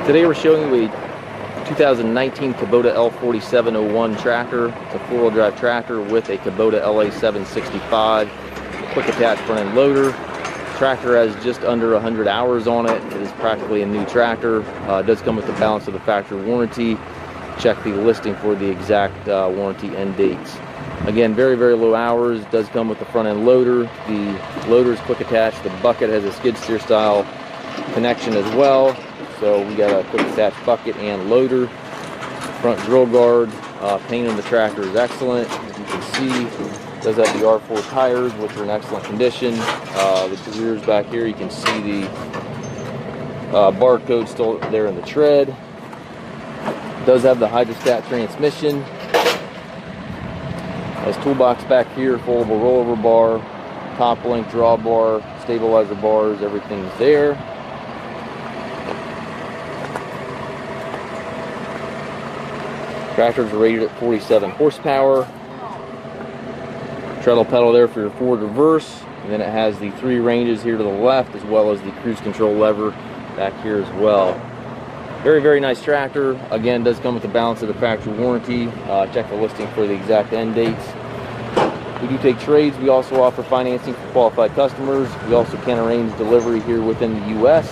Today we're showing you a 2019 Kubota L4701 tractor. It's a four-wheel drive tractor with a Kubota LA765 quick attach front end loader. Tractor has just under 100 hours on it. It is practically a new tractor. It does come with the balance of the factory warranty. Check the listing for the exact warranty end dates. Again, very, very low hours. It does come with the front end loader. The loader is quick attach. The bucket has a skid steer style connection as well. So we got a quick attach bucket and loader. Front grill guard. Paint on the tractor is excellent. As you can see, it does have the R4 tires, which are in excellent condition. The rears back here, you can see the barcode still there in the tread. It does have the hydrostat transmission. Has Toolbox back here, foldable rollover bar, top link drawbar, stabilizer bars, everything's there. Tractors are rated at 47 horsepower. Treadle pedal there for your forward reverse. And then it has the 3 ranges here to the left, as well as the cruise control lever back here as well. Very, very nice tractor. Again, does come with the balance of the factory warranty. Check the listing for the exact end dates. We do take trades. We also offer financing for qualified customers. We also can arrange delivery here within the U.S.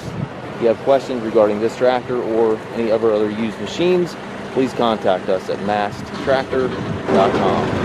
If you have questions regarding this tractor or any other used machines, please contact us at maskedtractor.com.